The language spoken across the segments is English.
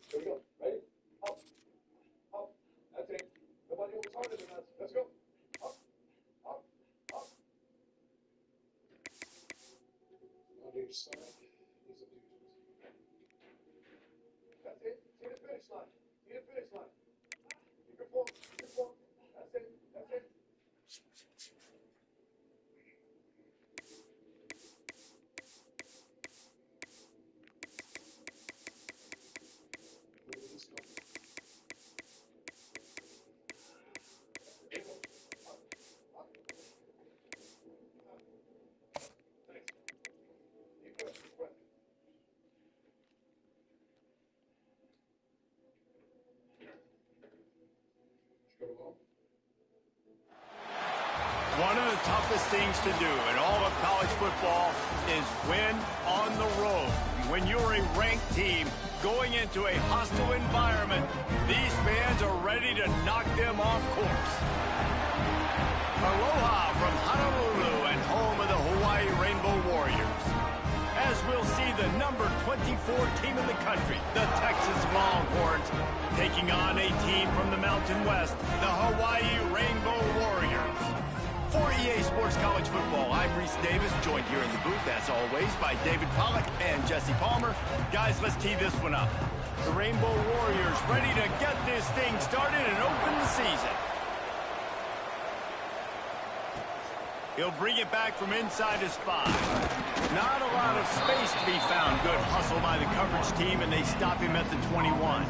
Here we go. Ready? Up. Up. That's it. Nobody was harder than us. Let's go. Up. Up. Up. On each side is a dude. That's it. See the finish line. See the finish line. Keep your form. Keep your form. That's it. That's it. One of the toughest things to do in all of college football is win on the road. When you're a ranked team going into a hostile environment, these fans are ready to knock them off course. Aloha from Honolulu and home of the Hawaii Rainbow Warriors. As we'll see the number 24 team in the country, the Texas Longhorns, taking on a team from the Mountain West, the Hawaii Rainbow Warriors. For EA Sports College Football, I'm Reese Davis, joined here in the booth, as always, by David Pollack and Jesse Palmer. Guys, let's tee this one up. The Rainbow Warriors ready to get this thing started and open the season. He'll bring it back from inside his 5. Not a lot of space to be found. Good hustle by the coverage team, and they stop him at the 21.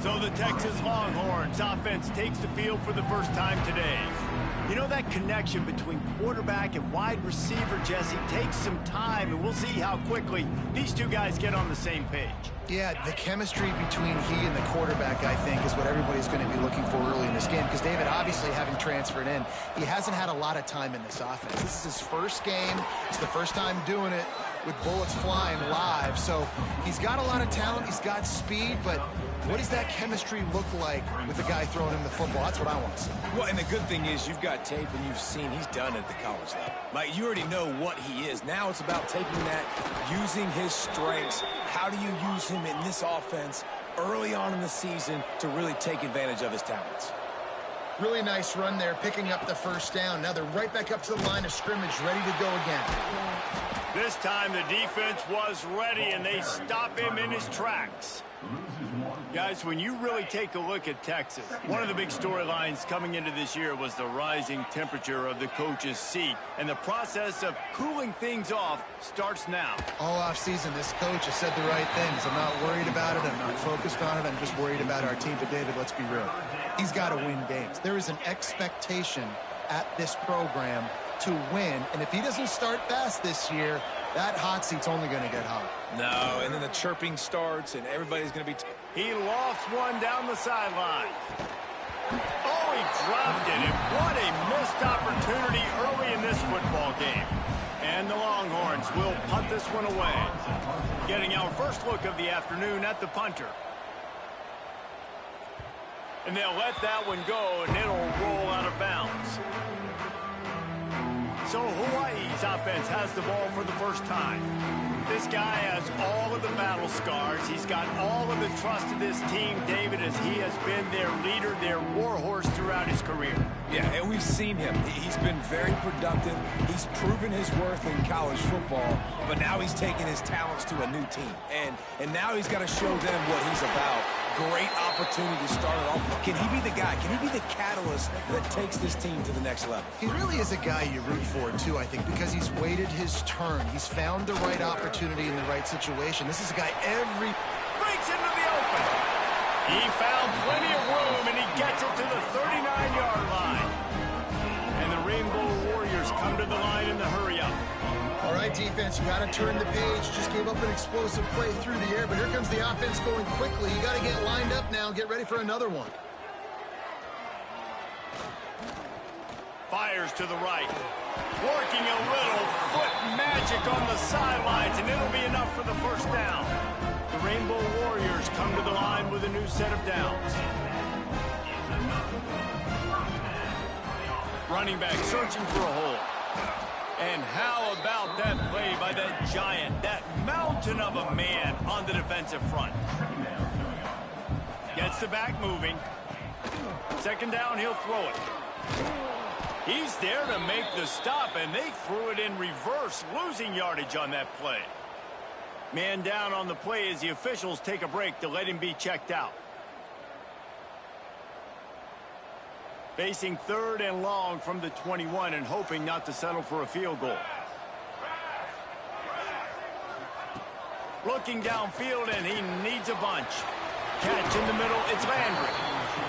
So the Texas Longhorns offense takes the field for the first time today. You know, that connection between quarterback and wide receiver, Jesse, takes some time, and we'll see how quickly these two guys get on the same page. Yeah, the chemistry between he and the quarterback, I think, is what everybody's going to be looking for early in this game. Because David, obviously, having transferred in, he hasn't had a lot of time in this offense. This is his first game. It's the first time doing it with bullets flying live. So he's got a lot of talent. He's got speed. But what does that chemistry look like with the guy throwing him the football? That's what I want to see. Well, and the good thing is you've got tape and you've seen he's done it at the college level. Like, you already know what he is. Now it's about taking that, using his strengths. How do you use him in this offense early on in the season to really take advantage of his talents? Really nice run there, picking up the first down. Now they're right back up to the line of scrimmage, ready to go again. This time the defense was ready, and they stop him in his tracks. Guys, when you really take a look at Texas, one of the big storylines coming into this year was the rising temperature of the coach's seat, and the process of cooling things off starts now. All offseason, this coach has said the right things. I'm not worried about it. I'm not focused on it. I'm just worried about our team. But, David, let's be real. He's got to win games. There is an expectation at this program to win, and if he doesn't start fast this year, that hot seat's only going to get hot. No, and then the chirping starts, and everybody's going to be... He lost one down the sideline. Oh, he dropped it, and what a missed opportunity early in this football game. And the Longhorns will punt this one away. Getting our first look of the afternoon at the punter. And they'll let that one go, and it'll roll out of bounds. So Hawaii's offense has the ball for the first time. This guy has all of the battle scars. He's got all of the trust of this team, David, as he has been their leader, their warhorse throughout his career. Yeah, and we've seen him. He's been very productive. He's proven his worth in college football, but now he's taking his talents to a new team. And now he's got to show them what he's about. Great opportunity to start it off. Can he be the guy? Can he be the catalyst that takes this team to the next level? He really is a guy you root for, too, I think, because he's waited his turn. He's found the right opportunity in the right situation. This is a guy breaks into the open. He found plenty of room, and he gets it to the 39-yard line. And the Rainbow Warriors come to the line in the hurry-up. All right, defense, you got to turn the page. Just gave up an explosive play through the air, but here comes the offense going quickly. You got to get lined up now. Get ready for another one. Fires to the right. Working a little foot magic on the sidelines, and it'll be enough for the first down. The Rainbow Warriors come to the line with a new set of downs. Running back searching for a hole. And how about that play by that giant, that mountain of a man on the defensive front? Gets the back moving. Second down, he'll throw it. He's there to make the stop, and they threw it in reverse, losing yardage on that play. Man down on the play as the officials take a break to let him be checked out. Facing 3rd and long from the 21 and hoping not to settle for a field goal. Looking downfield, and he needs a bunch. Catch in the middle, it's Landry.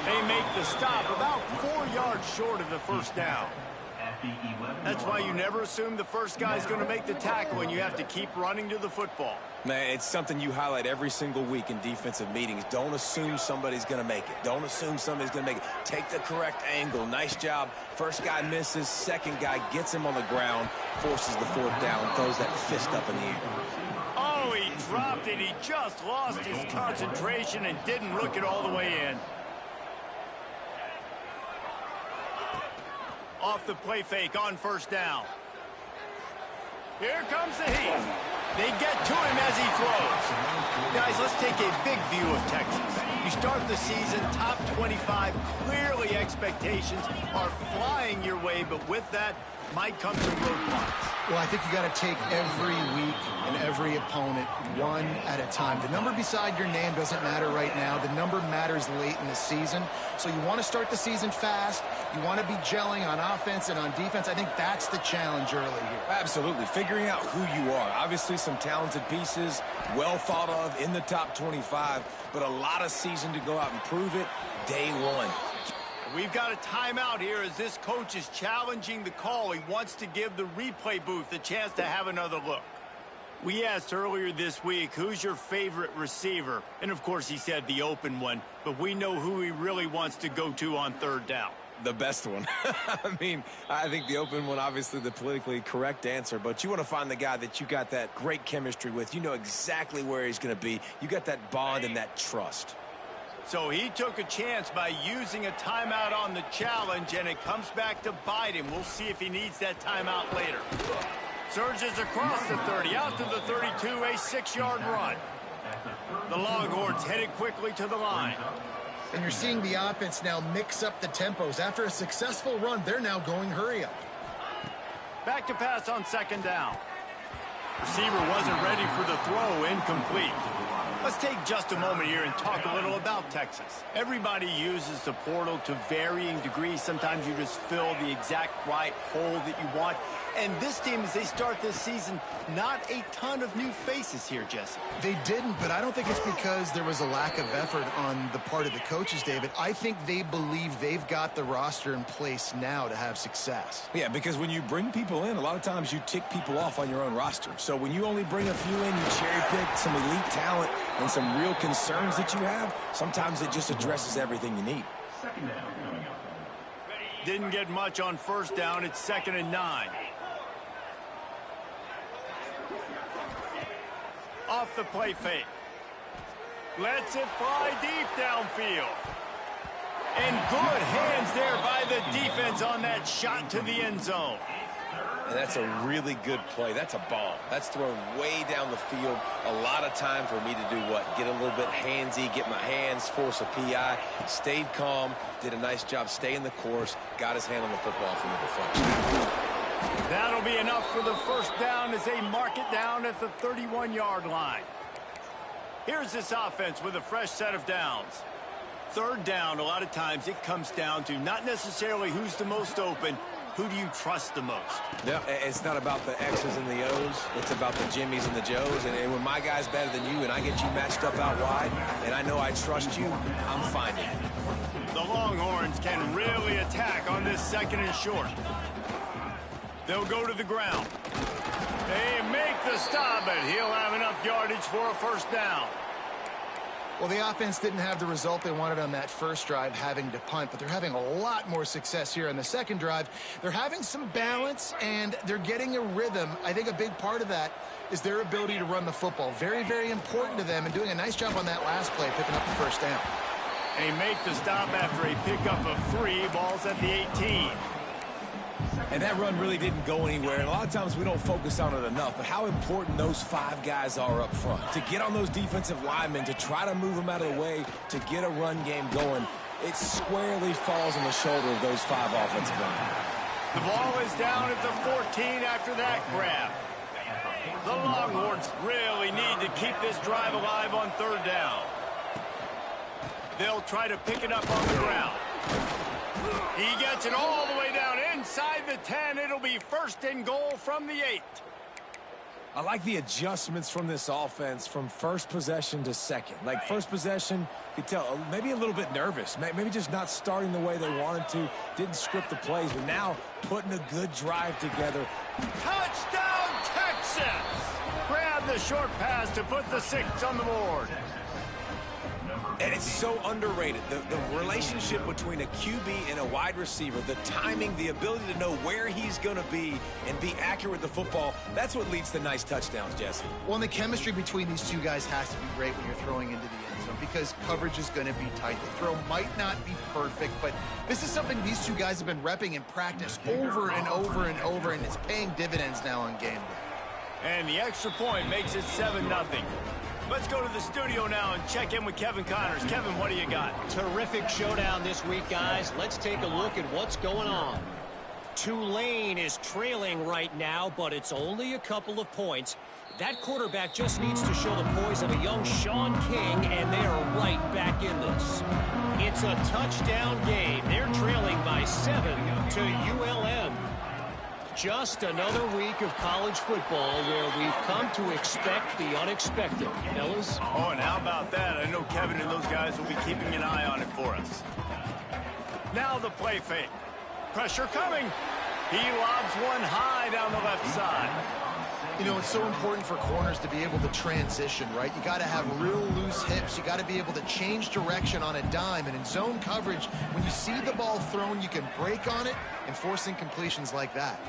They make the stop about 4 yards short of the first down. That's why you never assume the first guy's going to make the tackle, and you have to keep running to the football. Man, it's something you highlight every single week in defensive meetings. Don't assume somebody's going to make it. Don't assume somebody's going to make it. Take the correct angle. Nice job. First guy misses. Second guy gets him on the ground, forces the 4th down, throws that fist up in the air. Oh, he dropped it. He just lost his concentration and didn't look it all the way in. Off the play fake on first down. Here comes the heat. They get to him as he throws. Guys, let's take a big view of Texas. You start the season top 25. Clearly expectations are flying your way, but with that might come some roadblocks. Well, I think you got to take every week and every opponent one at a time. The number beside your name doesn't matter right now. The number matters late in the season. So you want to start the season fast. You want to be gelling on offense and on defense. I think that's the challenge early here. Absolutely. Figuring out who you are. Obviously some talented pieces, well thought of in the top 25, but a lot of season to go out and prove it day one. We've got a timeout here as this coach is challenging the call. He wants to give the replay booth a chance to have another look. We asked earlier this week, who's your favorite receiver? And, of course, he said the open one, but we know who he really wants to go to on 3rd down. The best one. I mean, I think the open one, obviously the politically correct answer, but you want to find the guy that you got that great chemistry with. You know exactly where he's going to be. You got that bond and that trust. So he took a chance by using a timeout on the challenge, and it comes back to bite him. We'll see if he needs that timeout later. Surges across the 30, out to the 32, a 6-yard run. The Longhorns headed quickly to the line. And you're seeing the offense now mix up the tempos. After a successful run, they're now going hurry up. Back to pass on 2nd down. Receiver wasn't ready for the throw, incomplete. Let's take just a moment here and talk a little about Texas. Everybody uses the portal to varying degrees. Sometimes you just fill the exact right hole that you want. And this team, as they start this season, not a ton of new faces here, Jesse. They didn't, but I don't think it's because there was a lack of effort on the part of the coaches, David. I think they believe they've got the roster in place now to have success. Yeah, because when you bring people in, a lot of times you tick people off on your own roster. So when you only bring a few in, you cherry pick some elite talent and some real concerns that you have, sometimes it just addresses everything you need. Didn't get much on 1st down. It's 2nd and 9. Off the play fake. Lets it fly deep downfield. And good hands there by the defense on that shot to the end zone. And that's a really good play. That's a bomb. That's thrown way down the field. A lot of time for me to do what? Get a little bit handsy, get my hands, force a PI. Stayed calm, did a nice job staying the course, got his hand on the football from the deflection. That'll be enough for the 1st down as they mark it down at the 31-yard line. Here's this offense with a fresh set of downs. 3rd down, a lot of times it comes down to not necessarily who's the most open, who do you trust the most? Yeah, it's not about the X's and the O's. It's about the Jimmies and the Joes. And when my guy's better than you and I get you matched up out wide and I know I trust you, I'm finding it. The Longhorns can really attack on this 2nd and short. They'll go to the ground. They make the stop, but he'll have enough yardage for a 1st down. Well, the offense didn't have the result they wanted on that first drive, having to punt, but they're having a lot more success here on the second drive. They're having some balance, and they're getting a rhythm. I think a big part of that is their ability to run the football. Very, very important to them, and doing a nice job on that last play, picking up the 1st down. They make the stop after a pickup of 3. Ball's at the 18. And that run really didn't go anywhere. And a lot of times we don't focus on it enough. But how important those 5 guys are up front. To get on those defensive linemen, to try to move them out of the way, to get a run game going, it squarely falls on the shoulder of those 5 offensive linemen. The ball is down at the 14 after that grab. The Longhorns really need to keep this drive alive on 3rd down. They'll try to pick it up on the ground. He gets it all the way down inside the 10. It'll be 1st and goal from the 8. I like the adjustments from this offense from first possession to second. Like first possession, you could tell maybe a little bit nervous. Maybe just not starting the way they wanted to. Didn't script the plays, but now putting a good drive together. Touchdown, Texas! Grab the short pass to put the 6 on the board. And it's so underrated. The relationship between a QB and a wide receiver, the timing, the ability to know where he's going to be and be accurate with the football, that's what leads to nice touchdowns, Jesse. Well, and the chemistry between these 2 guys has to be great when you're throwing into the end zone because coverage is going to be tight. The throw might not be perfect, but this is something these 2 guys have been repping in practice over and over and over, and it's paying dividends now on game day. And the extra point makes it 7-0. Let's go to the studio now and check in with Kevin Connors. Kevin, what do you got? Terrific showdown this week, guys. Let's take a look at what's going on. Tulane is trailing right now, but it's only a couple of points. That quarterback just needs to show the poise of a young Sean King, and they are right back in this. It's a touchdown game. They're trailing by 7 to ULM. Just another week of college football where we've come to expect the unexpected, fellas. Oh, and how about that? I know Kevin and those guys will be keeping an eye on it for us. Now the play fake. Pressure coming. He lobs one high down the left side. You know, it's so important for corners to be able to transition, right? You got to have real loose hips. You got to be able to change direction on a dime. And in zone coverage, when you see the ball thrown, you can break on it and force incompletions like that.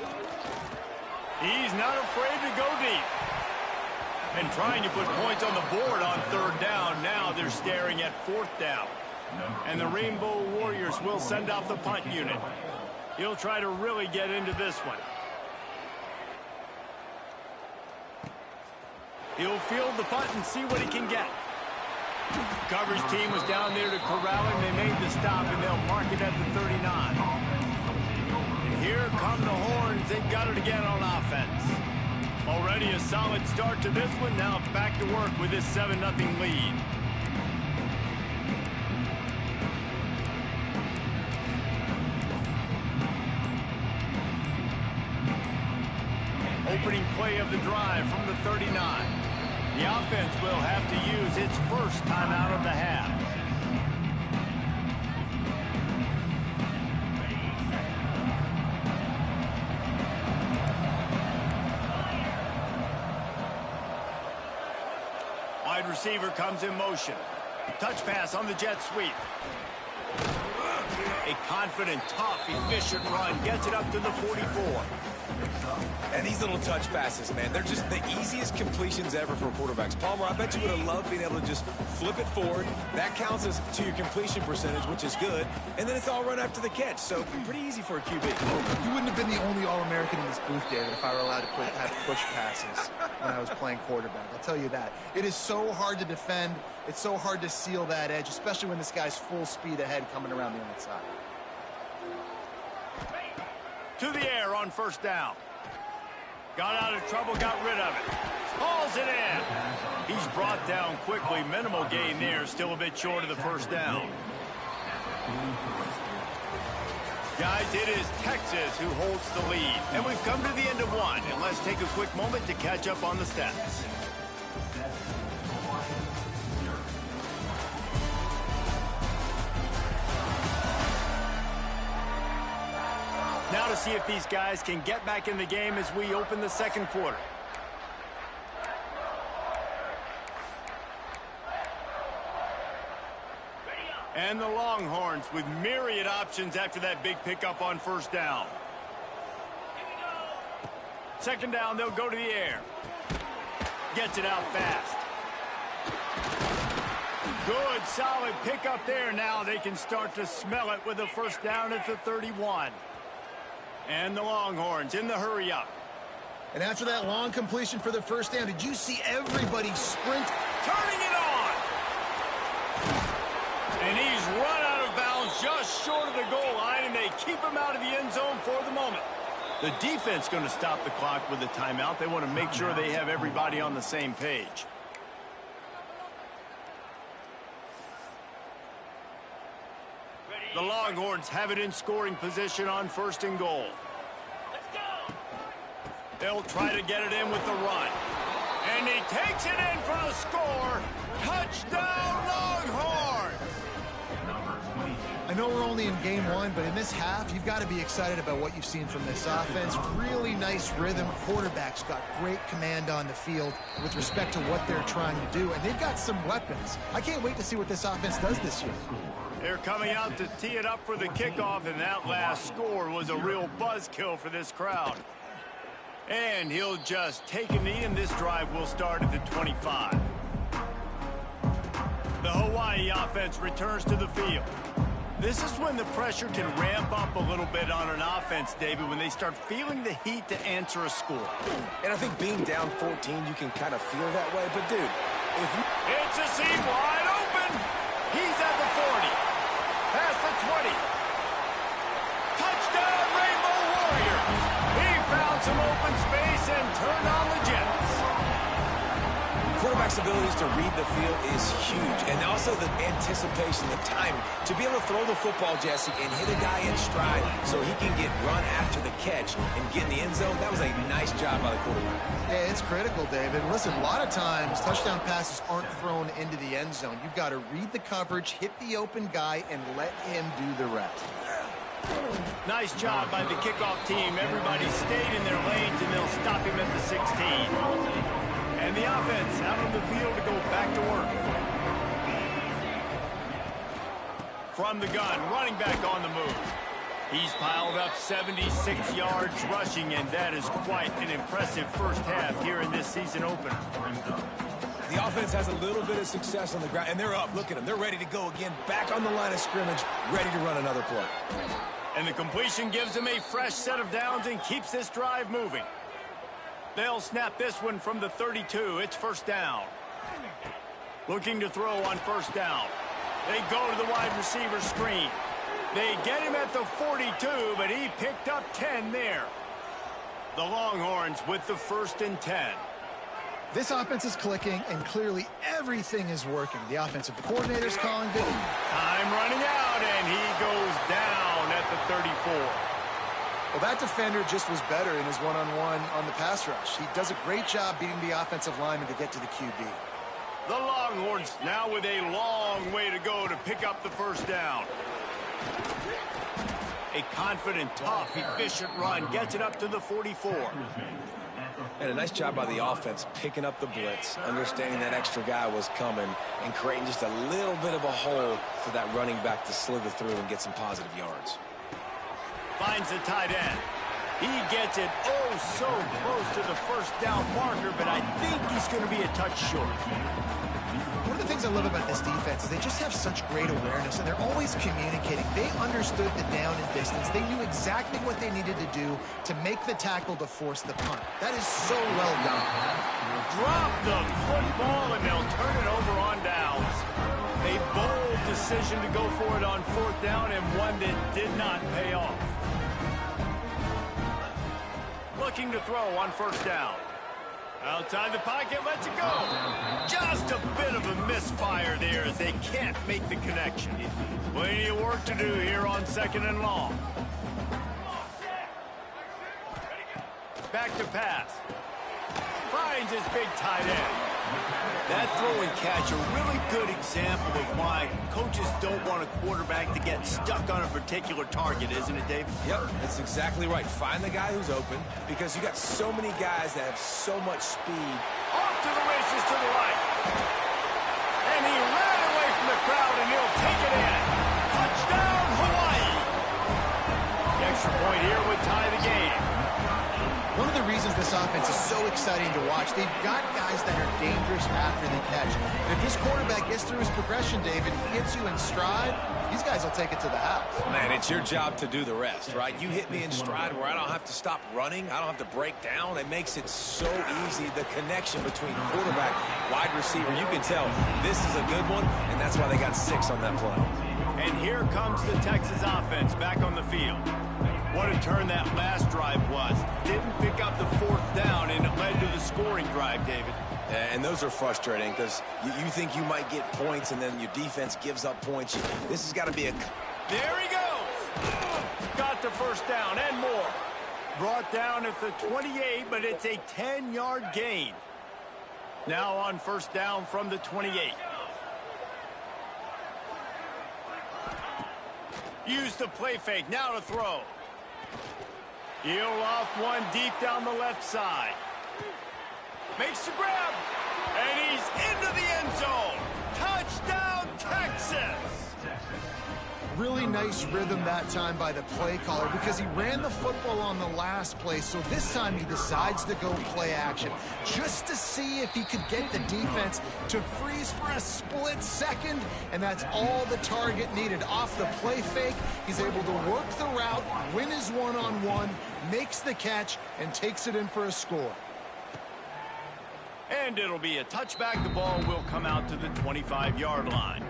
He's not afraid to go deep. And trying to put points on the board on 3rd down. Now they're staring at 4th down. And the Rainbow Warriors will send off the punt unit. He'll try to really get into this one. He'll field the punt and see what he can get. Coverage team was down there to corral him. They made the stop, and they'll mark it at the 39. And here come the Horns. They've got it again on offense. Already a solid start to this one. Now back to work with this 7-0 lead. Opening play of the drive from the 39. The offense will have to use its first timeout of the half. Wide receiver comes in motion. Touch pass on the jet sweep. A confident, tough, efficient run gets it up to the 44. And these little touch passes, man, they're just the easiest completions ever for quarterbacks. Palmer, I bet you would have loved being able to just flip it forward. That counts as to your completion percentage, which is good. And then it's all run after the catch, so pretty easy for a QB. You wouldn't have been the only All-American in this booth, David, if I were allowed to have push passes when I was playing quarterback. I'll tell you that. It is so hard to defend. It's so hard to seal that edge, especially when this guy's full speed ahead coming around the outside. To the air on 1st down. Got out of trouble, got rid of it. Hauls it in. He's brought down quickly. Minimal gain there. Still a bit short of the 1st down. Guys, it is Texas who holds the lead. And we've come to the end of one. And let's take a quick moment to catch up on the stats. Now to see if these guys can get back in the game as we open the 2nd quarter. And the Longhorns with myriad options after that big pickup on 1st down. 2nd down, they'll go to the air. Gets it out fast. Good, solid pickup there. Now they can start to smell it with a 1st down at the 31. And the Longhorns in the hurry-up. And after that long completion for the first down, did you see everybody sprint? Turning it on! And he's run out of bounds just short of the goal line, and they keep him out of the end zone for the moment. The defense going to stop the clock with a timeout. They want to make sure they have everybody on the same page. The Longhorns have it in scoring position on 1st and goal. Let's go! They'll try to get it in with the run. And he takes it in for the score. Touchdown, Longhorns! I know we're only in game 1, but in this half, you've got to be excited about what you've seen from this offense. Really nice rhythm. Quarterback's got great command on the field with respect to what they're trying to do, and they've got some weapons. I can't wait to see what this offense does this year. They're coming out to tee it up for the kickoff, and that last score was a real buzzkill for this crowd. And he'll just take a knee, and this drive will start at the 25. The Hawaii offense returns to the field. This is when the pressure can ramp up a little bit on an offense, David, when they start feeling the heat to answer a score. And I think being down 14, you can kind of feel that way. But, dude, if you... It's a seam wide open. He's at the 40. Past the 20. Touchdown, Rainbow Warriors. He found some open space and turned on the Jets. Quarterback's abilities to read the field is huge. And also the anticipation, the timing. To be able to throw the football, Jesse, and hit a guy in stride so he can get run after the catch and get in the end zone, that was a nice job by the quarterback. Yeah, it's critical, David. Listen, a lot of times touchdown passes aren't thrown into the end zone. You've got to read the coverage, hit the open guy, and let him do the rest. Nice job by the kickoff team. Everybody stayed in their lanes, and they'll stop him at the 16. And the offense out on the field to go back to work. From the gun, running back on the move. He's piled up 76 yards rushing, and that is quite an impressive first half here in this season opener. The offense has a little bit of success on the ground, and they're up. Look at them. They're ready to go again, back on the line of scrimmage, ready to run another play. And the completion gives them a fresh set of downs and keeps this drive moving. They'll snap this one from the 32. It's first down. Looking to throw on first down. They go to the wide receiver screen. They get him at the 42, but he picked up 10 there. The Longhorns with the 1st and 10. This offense is clicking, and clearly everything is working. The offensive coordinator's calling good. Time running out, and he goes down at the 34. Well, that defender just was better in his one-on-one on the pass rush. He does a great job beating the offensive lineman to get to the QB. The Longhorns now with a long way to go to pick up the first down. A confident, tough, efficient run gets it up to the 44. And a nice job by the offense picking up the blitz, understanding that extra guy was coming, and creating just a little bit of a hole for that running back to slither through and get some positive yards. Finds the tight end. He gets it oh so close to the first down marker, but I think he's going to be a touch short. One of the things I love about this defense is they just have such great awareness, and they're always communicating. They understood the down and distance. They knew exactly what they needed to do to make the tackle to force the punt. That is so well done. Drop the football, and they'll turn it over on downs. A bold decision to go for it on 4th down, and one that did not pay off. Looking to throw on 1st down. Outside the pocket, lets it go. Just a bit of a misfire there as they can't make the connection. Plenty of work to do here on 2nd and long. Back to pass. Finds his big tight end. That throw and catch, a really good example of why coaches don't want a quarterback to get stuck on a particular target, isn't it, Dave? Yep, that's exactly right. Find the guy who's open, because you got so many guys that have so much speed. Off to the races to the right. And he ran away from the crowd, and he'll take it in. Touchdown, Hawaii. The extra point here would tie the game. One of the reasons this offense is so exciting to watch, they've got guys that are dangerous after the catch. And if this quarterback gets through his progression, David, he gets you in stride, these guys will take it to the house. Man, it's your job to do the rest, right? You hit me in stride where I don't have to stop running. I don't have to break down. It makes it so easy. The connection between quarterback, wide receiver, you can tell this is a good one, and that's why they got 6 on that play. And here comes the Texas offense back on the field. What a turn that last drive was. Didn't pick up the 4th down, and it led to the scoring drive, David. And those are frustrating because you think you might get points, and then your defense gives up points. This has got to be a... There he goes! Got the first down and more. Brought down at the 28, but it's a 10-yard gain. Now on first down from the 28. Use the play fake, now to throw. He'll off one deep down the left side. Makes the grab, and he's into the end zone. Touchdown, Texas! Really nice rhythm that time by the play caller because he ran the football on the last play, so this time he decides to go play action just to see if he could get the defense to freeze for a split second, and that's all the target needed. Off the play fake, he's able to work the route, win his one-on-one, makes the catch, and takes it in for a score. And it'll be a touchback. The ball will come out to the 25-yard line.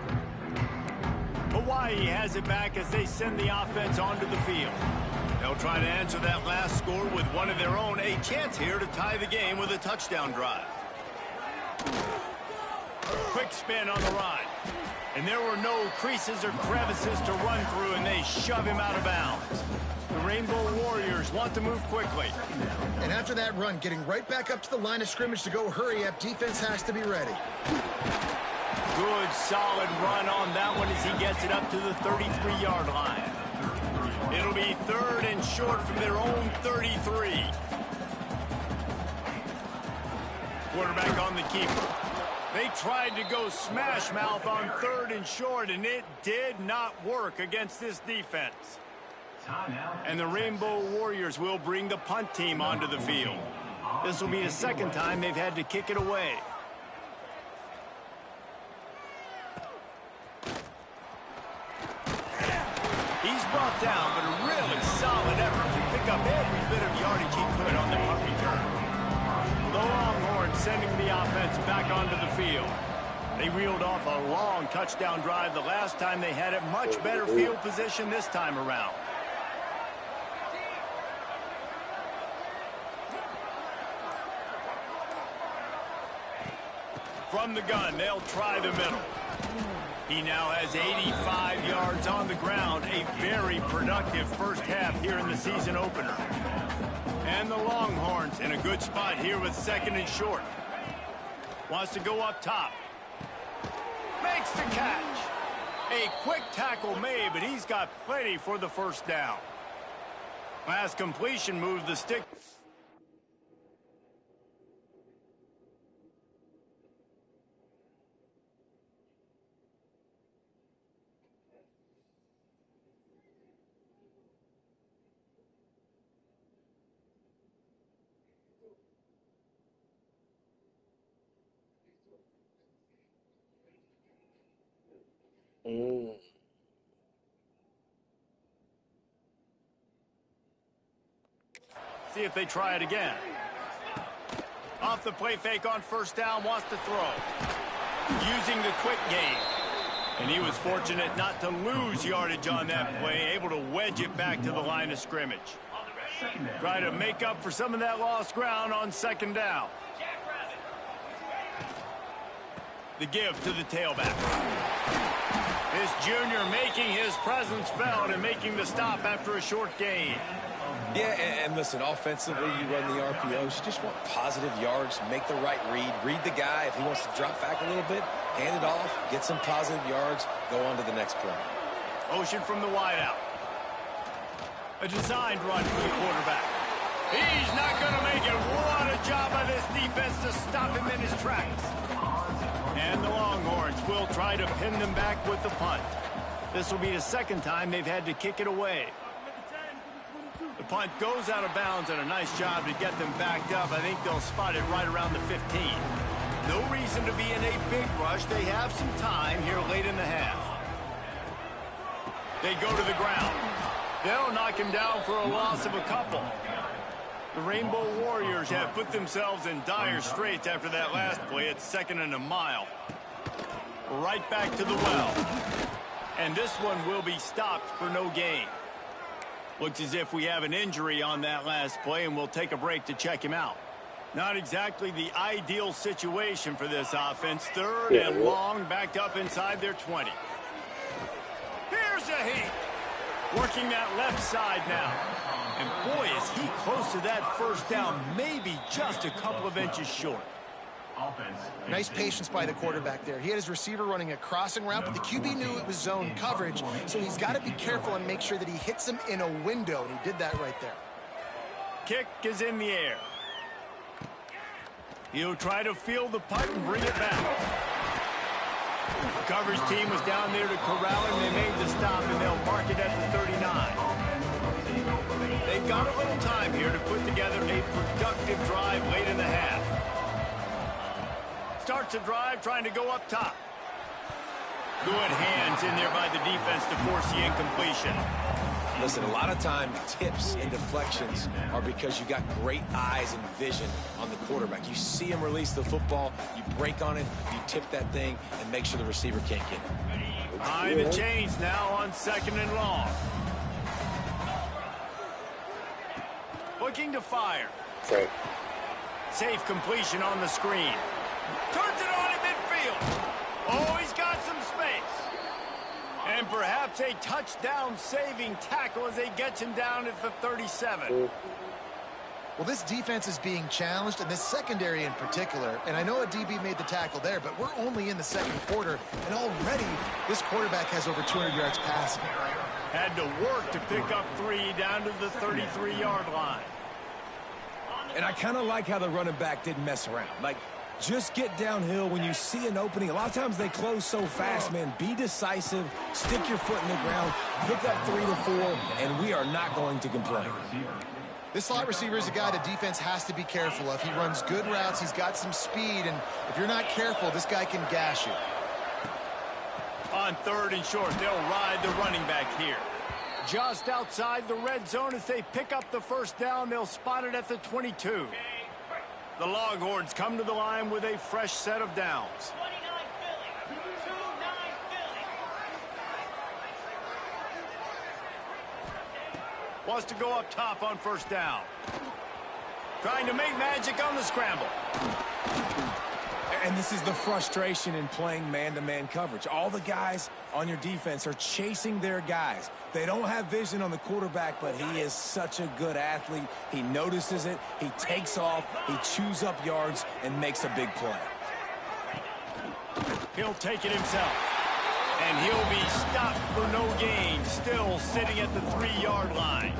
Hawaii has it back as they send the offense onto the field. They'll try to answer that last score with one of their own. A chance here to tie the game with a touchdown drive. Quick spin on the ride. And there were no creases or crevices to run through, and they shove him out of bounds. The Rainbow Warriors want to move quickly. And after that run, getting right back up to the line of scrimmage to go hurry up, defense has to be ready. Good, solid run on that one as he gets it up to the 33-yard line. It'll be 3rd and short from their own 33. Quarterback on the keeper. They tried to go smash mouth on 3rd and short, and it did not work against this defense. And the Rainbow Warriors will bring the punt team onto the field. This will be the 2nd time they've had to kick it away. He's brought down, but a really solid effort to pick up every bit of yardage he could on the punt return. The Longhorns sending the offense back onto the field. They reeled off a long touchdown drive the last time they had it. Much better field position this time around. From the gun, they'll try the middle. He now has 85 yards on the ground. A very productive first half here in the season opener. And the Longhorns in a good spot here with 2nd and short. Wants to go up top. Makes the catch. A quick tackle made, but he's got plenty for the first down. Last completion moved the stick. See if they try it again. Off the play fake on first down, wants to throw. Using the quick game. And he was fortunate not to lose yardage on that play, able to wedge it back to the line of scrimmage. Try to make up for some of that lost ground on 2nd down. The give to the tailback. This junior making his presence felt and making the stop after a short gain. Yeah, and listen, offensively, you run the RPOs. You just want positive yards, make the right read the guy. If he wants to drop back a little bit, hand it off, get some positive yards, go on to the next play. Motion from the wideout. A designed run for the quarterback. He's not going to make it. What a job by this defense to stop him in his tracks. And the Longhorns will try to pin them back with the punt. This will be the 2nd time they've had to kick it away. The punt goes out of bounds, and a nice job to get them backed up. I think they'll spot it right around the 15. No reason to be in a big rush. They have some time here late in the half. They go to the ground. They'll knock him down for a loss of a couple. The Rainbow Warriors have put themselves in dire straits after that last play. It's 2nd and a mile. Right back to the well. And this one will be stopped for no gain. Looks as if we have an injury on that last play, and we'll take a break to check him out. Not exactly the ideal situation for this offense. 3rd and long, backed up inside their 20. Here's a heat. Working that left side now. And boy, is he close to that first down, maybe just a couple of inches short. Nice patience by the quarterback there. He had his receiver running a crossing route, but the QB knew it was zone coverage, so he's got to be careful and make sure that he hits him in a window, and he did that right there. Kick is in the air. He'll try to field the punt and bring it back. The coverage team was down there to corral him. They made the stop, and they'll mark it at the 39. They've got a little time here to put together a productive drive late in the half. Starts a drive trying to go up top. Good hands in there by the defense to force the incompletion. Listen, a lot of time tips and deflections are because you got great eyes and vision on the quarterback. You see him release the football, you break on it, you tip that thing, and make sure the receiver can't get it. Behind the chains now on 2nd and long. Looking to fire. Right. Safe completion on the screen. Turns it on in midfield. Oh, he's got some space. And perhaps a touchdown-saving tackle as he gets him down at the 37. Well, this defense is being challenged, and this secondary in particular. And I know a DB made the tackle there, but we're only in the 2nd quarter, and already this quarterback has over 200 yards passing. Had to work to pick up 3 down to the 33-yard line. And I kind of like how the running back didn't mess around. Like, just get downhill when you see an opening. A lot of times they close so fast, man. Be decisive, stick your foot in the ground, pick up 3 to 4, and we are not going to complain. This slot receiver is a guy the defense has to be careful of. He runs good routes, he's got some speed, and if you're not careful, this guy can gash you. On 3rd and short, they'll ride the running back here. Just outside the red zone as they pick up the first down. They'll spot it at the 22. The Longhorns come to the line with a fresh set of downs. Wants to go up top on first down. Trying to make magic on the scramble. And this is the frustration in playing man-to-man coverage. All the guys on your defense are chasing their guys. They don't have vision on the quarterback, but he is such a good athlete. He notices it, he takes off, he chews up yards, and makes a big play. He'll take it himself. And he'll be stopped for no gain, still sitting at the 3-yard line.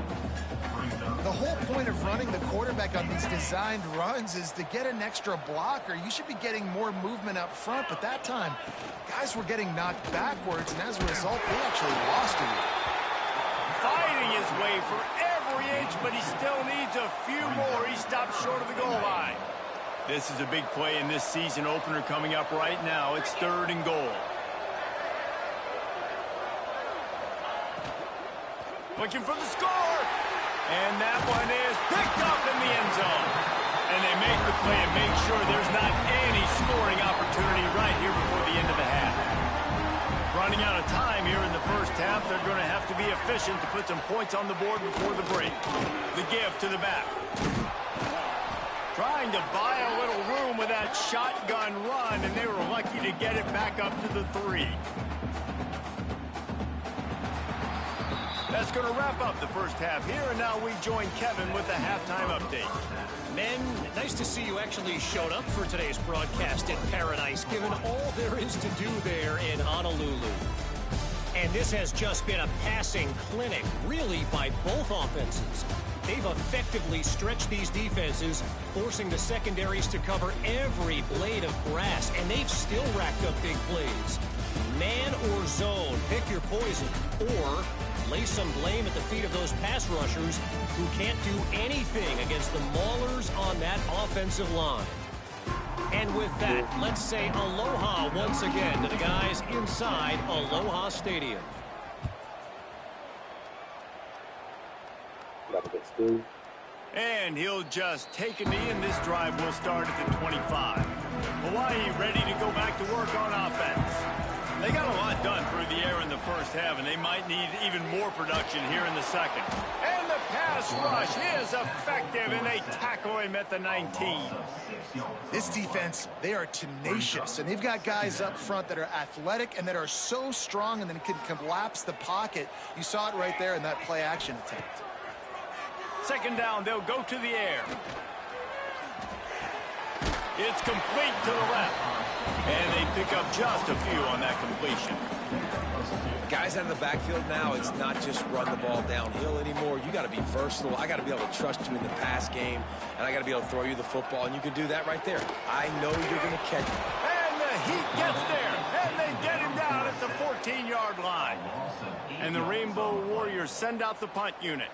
The whole point of running the quarterback on these designed runs is to get an extra blocker. You should be getting more movement up front, but that time, guys were getting knocked backwards, and as a result, they actually lost it. Fighting his way for every inch, but he still needs a few more. He stopped short of the goal line. This is a big play in this season opener coming up right now. It's 3rd and goal. Looking for the score. And that one is picked up in the end zone. And they make the play and make sure there's not any scoring opportunity right here before the end of the half. Running out of time here in the first half. They're going to have to be efficient to put some points on the board before the break. The give to the back. Trying to buy a little room with that shotgun run, and they were lucky to get it back up to the 3. That's going to wrap up the first half here, and now we join Kevin with the halftime update. Men, nice to see you actually showed up for today's broadcast in Paradise, given all there is to do there in Honolulu. And this has just been a passing clinic, really, by both offenses. They've effectively stretched these defenses, forcing the secondaries to cover every blade of grass, and they've still racked up big plays. Man or zone, pick your poison, or lay some blame at the feet of those pass rushers who can't do anything against the maulers on that offensive line. And with that, let's say aloha once again to the guys inside Aloha Stadium. And he'll just take a knee, and this drive will start at the 25. Hawaii ready to go back to work on offense. They got a lot done through the air in the first half, and they might need even more production here in the second. And the pass rush is effective, and they tackle him at the 19. This defense, they are tenacious, and they've got guys up front that are athletic and that are so strong and then can collapse the pocket. You saw it right there in that play-action attempt. Second down, they'll go to the air. It's complete to the left. And they pick up just a few on that completion. Guys out of the backfield now, it's not just run the ball downhill anymore. You got to be versatile. I got to be able to trust you in the pass game, and I got to be able to throw you the football, and you can do that right there. I know you're going to catch it. And the heat gets there, and they get him down at the 14-yard line. And the Rainbow Warriors send out the punt unit.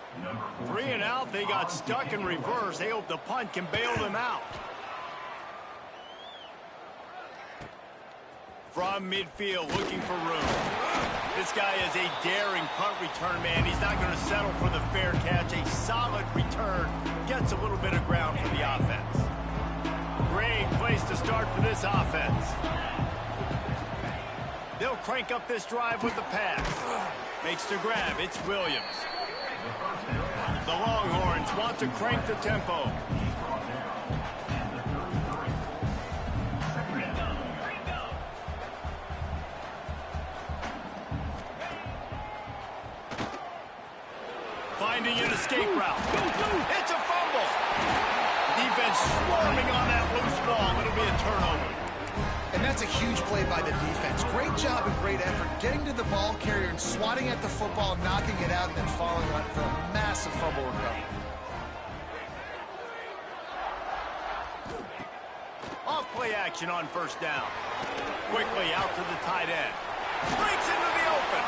3 and out, they got stuck in reverse. They hope the punt can bail them out. From midfield, looking for room. This guy is a daring punt return man. He's not going to settle for the fair catch. A solid return gets a little bit of ground for the offense. Great place to start for this offense. They'll crank up this drive with the pass. Makes the grab. It's Williams. The Longhorns want to crank the tempo. Finding an escape route. It's a fumble. Defense swarming on that loose ball. It'll be a turnover. And that's a huge play by the defense. Great job and great effort getting to the ball carrier and swatting at the football, knocking it out, and then following on for a massive fumble recovery. Off play action on first down. Quickly out to the tight end. Breaks into the open.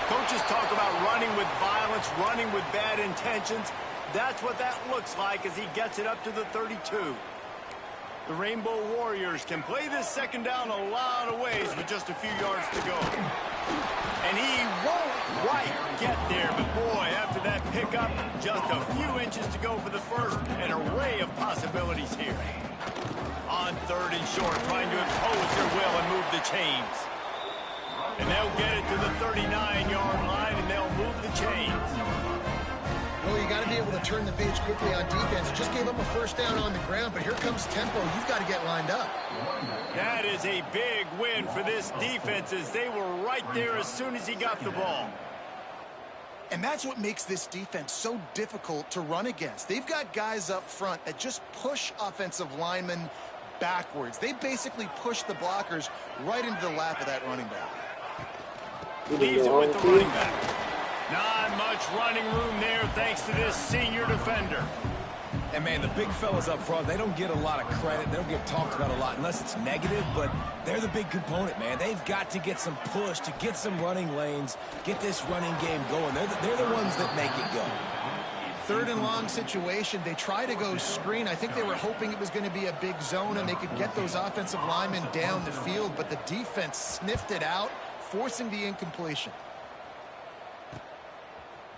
Coaches talk about running with violence, running with bad intentions. That's what that looks like as he gets it up to the 32. The Rainbow Warriors can play this second down a lot of ways with just a few yards to go. And he won't quite get there, but boy, after that pickup, just a few inches to go for the first. An array of possibilities here. On third and short, trying to impose their will and move the chains. And they'll get it to the 39-yard line, and they'll move the chains. Well, you got to be able to turn the page quickly on defense. Just gave up a first down on the ground, but here comes tempo. You've got to get lined up. That is a big win for this defense as they were right there as soon as he got the ball. And that's what makes this defense so difficult to run against. They've got guys up front that just push offensive linemen backwards. They basically push the blockers right into the lap of that running back. Leaves it with the running back. Not much running room there thanks to this senior defender. And, man, the big fellas up front, they don't get a lot of credit. They don't get talked about a lot unless it's negative, but they're the big component, man. They've got to get some push, to get some running lanes, get this running game going. They're the ones that make it go. Third and long situation. They try to go screen. I think they were hoping it was going to be a big zone and they could get those offensive linemen down the field, but the defense sniffed it out, forcing the incompletion.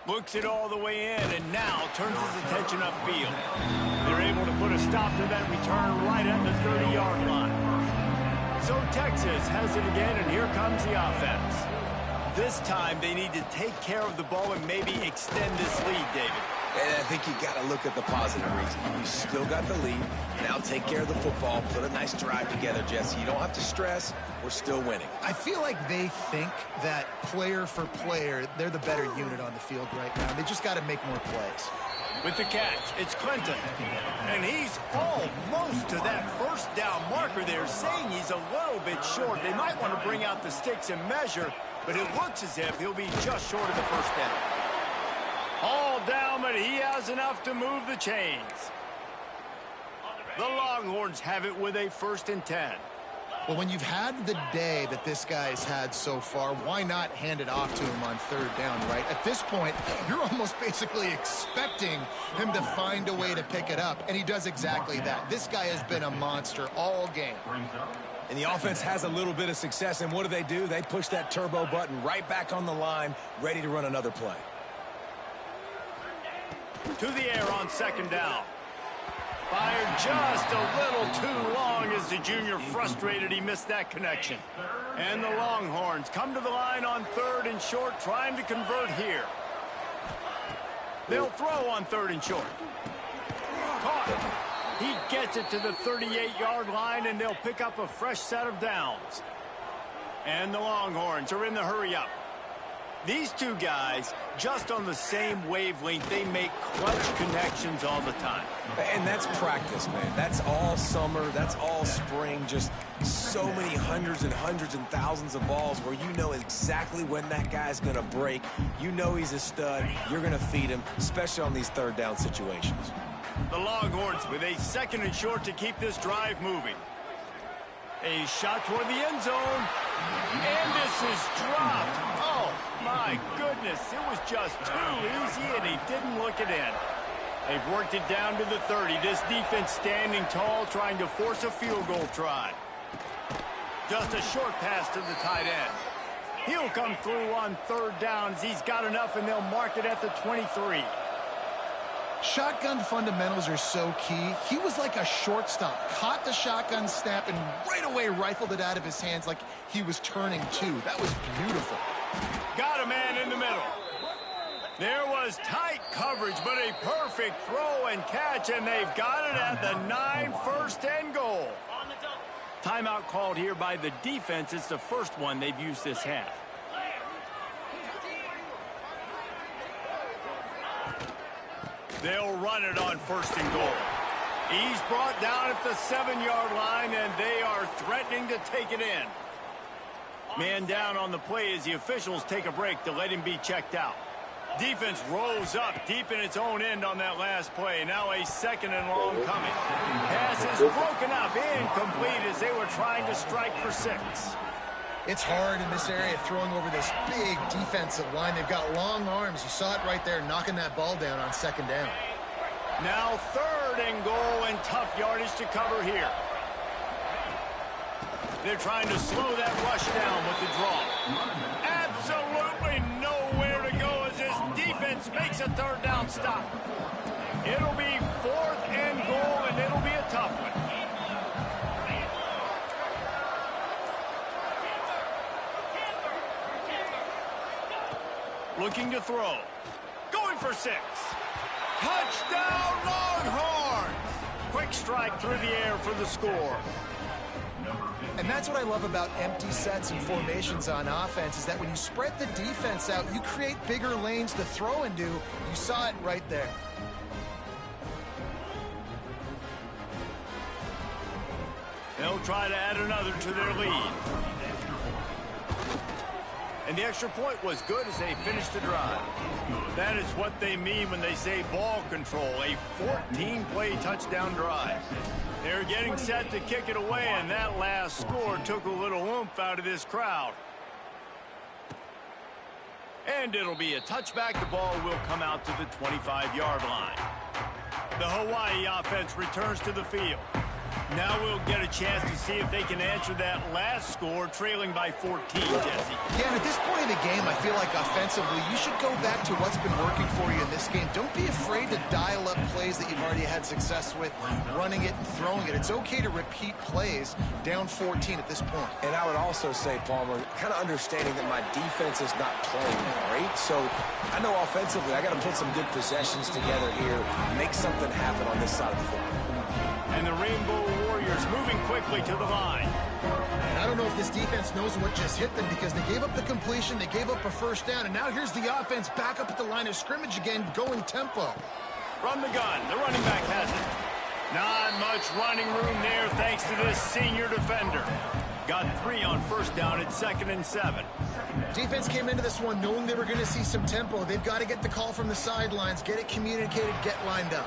Looks it all the way in and now turns his attention upfield. They're able to put a stop to that return right at the 30-yard line. So Texas has it again, and here comes the offense. This time they need to take care of the ball and maybe extend this lead, David. And I think you got to look at the positive reason. You still got the lead. Now take care of the football. Put a nice drive together, Jesse. You don't have to stress. We're still winning. I feel like they think that player for player, they're the better unit on the field right now. They just got to make more plays. With the catch, it's Clinton. And he's almost to that first down marker there, saying he's a little bit short. They might want to bring out the sticks and measure, but it looks as if he'll be just short of the first down. All down, but he has enough to move the chains. The Longhorns have it with a 1st and 10. Well, when you've had the day that this guy's had so far, why not hand it off to him on third down, right? At this point, you're almost basically expecting him to find a way to pick it up, and he does exactly that. This guy has been a monster all game. And the offense has a little bit of success, and what do? They push that turbo button right back on the line, ready to run another play. To the air on second down. Fired just a little too long as the junior frustrated he missed that connection. And the Longhorns come to the line on third and short, trying to convert here. They'll throw on third and short. Caught. He gets it to the 38-yard line, and they'll pick up a fresh set of downs. And the Longhorns are in the hurry-up. These two guys, just on the same wavelength, they make clutch connections all the time. And that's practice, man. That's all summer. That's all spring. Just so many hundreds and thousands of balls where you know exactly when that guy's going to break. You know he's a stud. You're going to feed him, especially on these third down situations. The Longhorns with a second and short to keep this drive moving. A shot toward the end zone. And this is dropped. Oh, my goodness. It was just too easy, and he didn't look it in. They've worked it down to the 30. This defense standing tall, trying to force a field goal try. Just a short pass to the tight end. He'll come through on third downs. He's got enough, and they'll mark it at the 23. Shotgun fundamentals are so key. He was like a shortstop, caught the shotgun snap and right away rifled it out of his hands like he was turning two. That was beautiful. Got a man in the middle. There was tight coverage, but a perfect throw and catch, and they've got it at the 9, first and goal. Timeout called here by the defense. It's the first one they've used this half. They'll run it on first and goal. He's brought down at the 7-yard line, and they are threatening to take it in. Man down on the play as the officials take a break to let him be checked out. Defense rolls up deep in its own end on that last play. Now a second and long coming. Pass is broken up, incomplete as they were trying to strike for 6. It's hard in this area throwing over this big defensive line. They've got long arms. You saw it right there, knocking that ball down on second down. Now third and goal, and tough yardage to cover here. They're trying to slow that rush down with the draw. Absolutely nowhere to go as this defense makes a third down stop. It'll be fourth and goal, and it'll be a tough one. Looking to throw. Going for 6. Touchdown, Longhorns! Quick strike through the air for the score. And that's what I love about empty sets and formations on offense, is that when you spread the defense out, you create bigger lanes to throw into. You saw it right there. They'll try to add another to their lead. And the extra point was good as they finished the drive. That is what they mean when they say ball control, a 14-play touchdown drive. They're getting set to kick it away, and that last score took a little oomph out of this crowd. And it'll be a touchback. The ball will come out to the 25-yard line. The Hawaii offense returns to the field. Now we'll get a chance to see if they can answer that last score, trailing by 14, Jesse. Yeah, and at this point in the game, I feel like offensively, you should go back to what's been working for you in this game. Don't be afraid to dial up plays that you've already had success with, running it and throwing it. It's okay to repeat plays down 14 at this point. And I would also say, Palmer, kind of understanding that my defense is not playing great. So I know offensively, I got to put some good possessions together here, make something happen on this side of the football. And the Rainbow Warriors moving quickly to the line. And I don't know if this defense knows what just hit them, because they gave up the completion, they gave up a first down, and now here's the offense back up at the line of scrimmage again, going tempo. From the gun, the running back has it. Not much running room there thanks to this senior defender. Got 3 on first down at 2nd and 7. Defense came into this one knowing they were going to see some tempo. They've got to get the call from the sidelines, get it communicated, get lined up.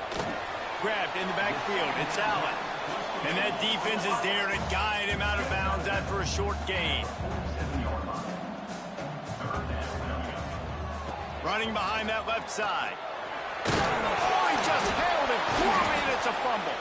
Grabbed in the backfield. It's Allen. And that defense is there to guide him out of bounds after a short gain. Running behind that left side. Oh, he just held it poorly, and it's a fumble.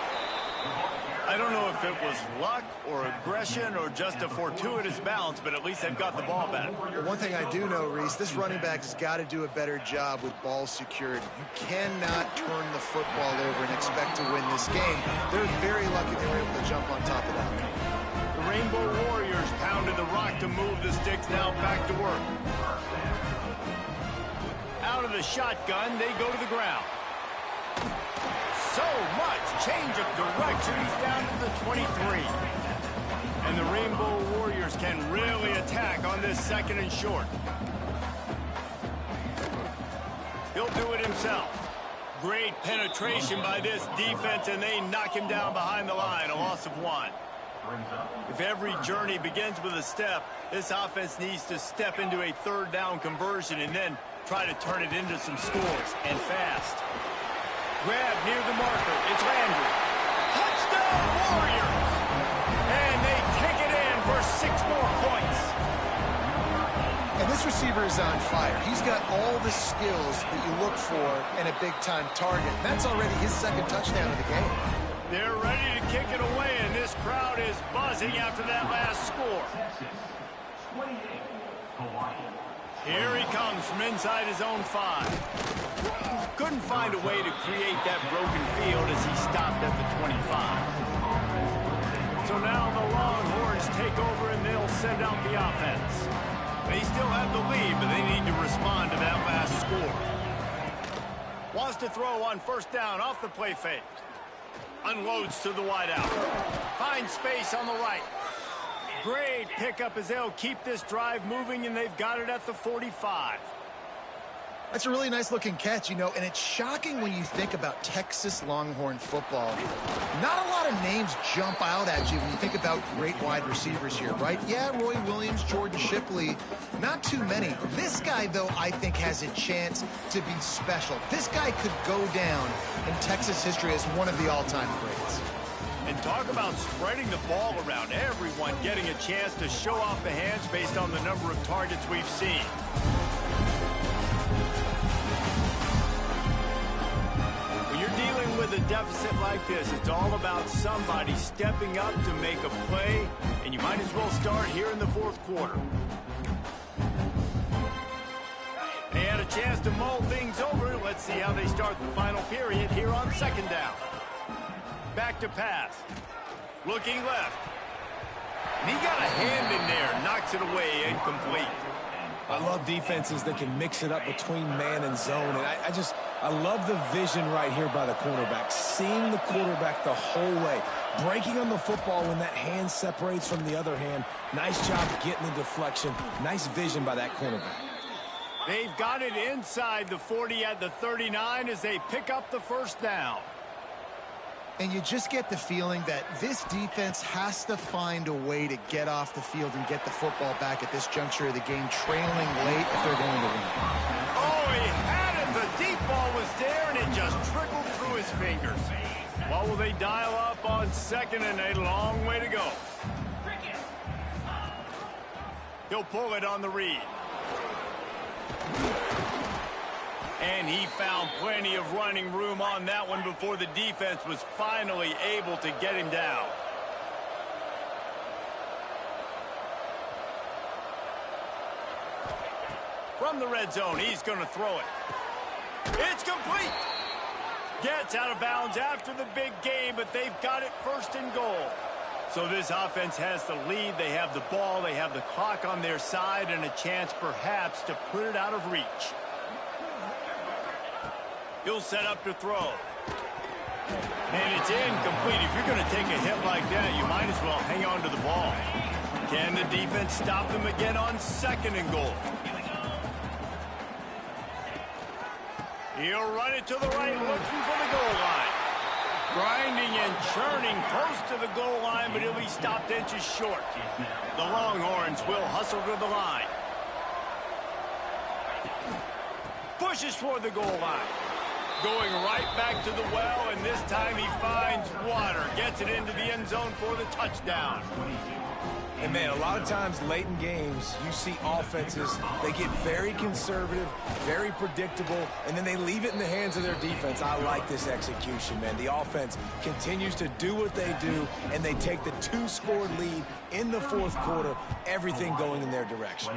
I don't know if it was luck or aggression or just a fortuitous bounce, but at least they've got the ball back. One thing I do know, Reese, this running back has got to do a better job with ball security. You cannot turn the football over and expect to win this game. They're very lucky they were able to jump on top of that. The Rainbow Warriors pounded the rock to move the sticks, now back to work. Out of the shotgun, they go to the ground. So much change of direction. He's down to the 23. And the Rainbow Warriors can really attack on this second and short. He'll do it himself. Great penetration by this defense, and they knock him down behind the line, a loss of 1. If every journey begins with a step, this offense needs to step into a third down conversion and then try to turn it into some scores, and fast. Grab near the marker. It's Landry. Touchdown Warriors! And they take it in for 6 more points. And this receiver is on fire. He's got all the skills that you look for in a big-time target. That's already his second touchdown of the game. They're ready to kick it away, and this crowd is buzzing after that last score. Here he comes from inside his own 5. Couldn't find a way to create that broken field as he stopped at the 25. So now the Longhorns take over and they'll send out the offense. They still have the lead, but they need to respond to that last score. Wants to throw on first down off the play fake. Unloads to the wideout. Finds space on the right. Great pickup as they'll keep this drive moving, and they've got it at the 45. That's a really nice-looking catch, you know, and it's shocking when you think about Texas Longhorn football. Not a lot of names jump out at you when you think about great wide receivers here, right? Yeah, Roy Williams, Jordan Shipley, not too many. This guy, though, I think has a chance to be special. This guy could go down in Texas history as one of the all-time greats. And talk about spreading the ball around, everyone getting a chance to show off the hands based on the number of targets we've seen. When you're dealing with a deficit like this, it's all about somebody stepping up to make a play, and you might as well start here in the 4th quarter. They had a chance to mull things over. Let's see how they start the final period here on 2nd down. Back to pass. Looking left. And he got a hand in there. Knocks it away. Incomplete. I love defenses that can mix it up between man and zone. And I love the vision right here by the quarterback. Seeing the quarterback the whole way. Breaking on the football when that hand separates from the other hand. Nice job getting the deflection. Nice vision by that cornerback. They've got it inside the 40 at the 39 as they pick up the first down. And you just get the feeling that this defense has to find a way to get off the field and get the football back at this juncture of the game, trailing late if they're going to win. Oh, he had it. The deep ball was there, and it just trickled through his fingers. What will they dial up on 2nd and a long way to go? He'll pull it on the read. And he found plenty of running room on that one before the defense was finally able to get him down. From the red zone, he's going to throw it. It's complete. Gets out of bounds after the big game, but they've got it 1st and goal. So this offense has the lead. They have the ball. They have the clock on their side and a chance perhaps to put it out of reach. He'll set up to throw. And it's incomplete. If you're going to take a hit like that, you might as well hang on to the ball. Can the defense stop them again on 2nd and goal? He'll run it to the right, looking for the goal line. Grinding and churning close to the goal line, but he'll be stopped inches short. The Longhorns will hustle to the line. Pushes for the goal line. Going right back to the well, and this time he finds water. Gets it into the end zone for the touchdown. And, man, a lot of times late in games, you see offenses, they get very conservative, very predictable, and then they leave it in the hands of their defense. I like this execution, man. The offense continues to do what they do, and they take the 2-score lead in the fourth quarter, everything going in their direction.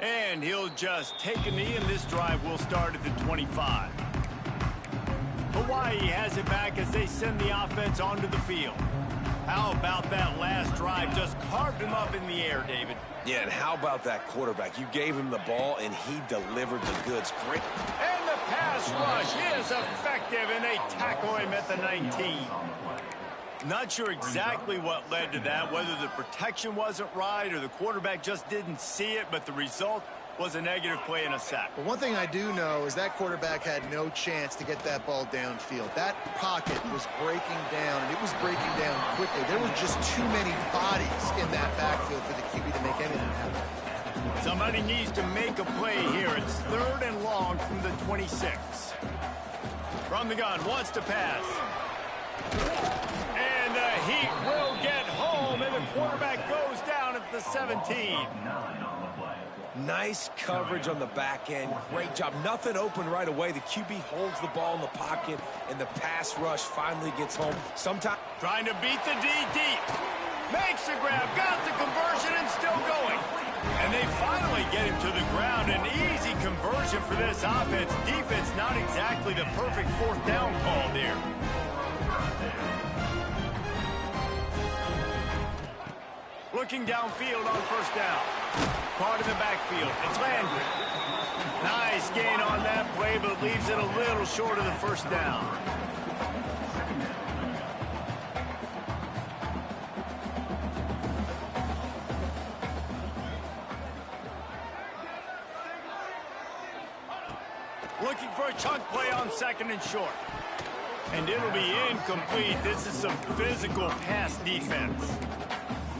And he'll just take a knee, and this drive will start at the 25. Hawaii has it back as they send the offense onto the field. How about that last drive? Just carved him up in the air, David. Yeah, and how about that quarterback? You gave him the ball, and he delivered the goods. Great. And the pass rush is effective, and they tackle him at the 19. Not sure exactly what led to that, whether the protection wasn't right or the quarterback just didn't see it, but the result was a negative play and a sack. But one thing I do know is that quarterback had no chance to get that ball downfield. That pocket was breaking down, and it was breaking down quickly. There were just too many bodies in that backfield for the QB to make anything happen. Somebody needs to make a play here. It's 3rd and long from the 26. From the gun, wants to pass. And the Heat will get home, and the quarterback goes down at the 17. Nice coverage on the back end. Great job. Nothing open right away. The QB holds the ball in the pocket, and the pass rush finally gets home. Sometimes trying to beat the D deep. Makes the grab, got the conversion, and still going. And they finally get him to the ground. An easy conversion for this offense. Defense not exactly the perfect 4th down call there. Looking downfield on 1st down. Caught in the backfield. It's Landry. Nice gain on that play, but leaves it a little short of the 1st down. Looking for a chunk play on 2nd and short. And it'll be incomplete. This is some physical pass defense.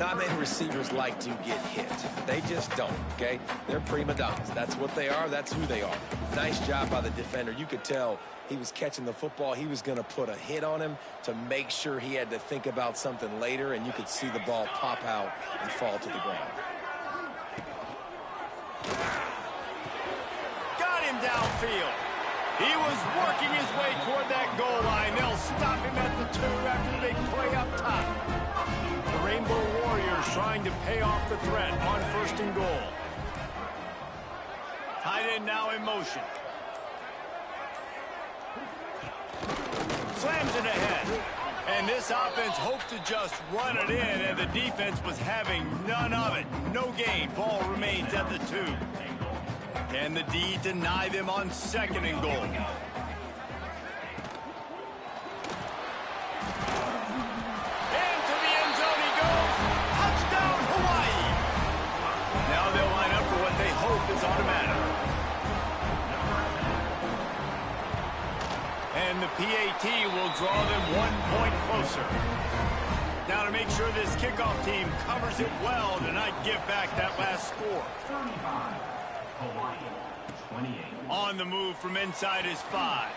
not many receivers like to get hit. They just don't, okay? They're prima donnas. That's what they are. That's who they are. Nice job by the defender. You could tell he was catching the football. He was going to put a hit on him to make sure he had to think about something later, and you could see the ball pop out and fall to the ground. Got him downfield. He was working his way toward that goal line. They'll stop him at the 2 after the big play up top. The Rainbow Warriors trying to pay off the threat on 1st and goal. Tight end now in motion. Slams it ahead. And this offense hoped to just run it in, and the defense was having none of it. No gain. Ball remains at the 2. Can the D deny them on 2nd and goal? Into the end zone he goes. Touchdown, Hawaii. Now they'll line up for what they hope is automatic. And the PAT will draw them 1 point closer. Now to make sure this kickoff team covers it well to not give back that last score. 35. Hawaii, 28. On the move from inside his 5.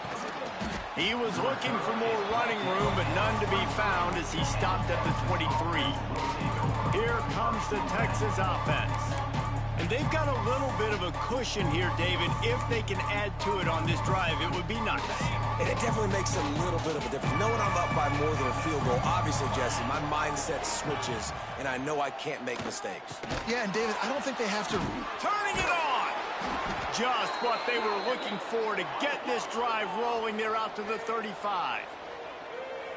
He was looking for more running room, but none to be found as he stopped at the 23. Here comes the Texas offense. And they've got a little bit of a cushion here, David. If they can add to it on this drive, it would be nice. And it definitely makes a little bit of a difference. Knowing I'm up by more than a field goal, obviously, Jesse, my mindset switches, and I know I can't make mistakes. Yeah, and David, I don't think they have to... Turning it on! Just what they were looking for to get this drive rolling. They're out to the 35.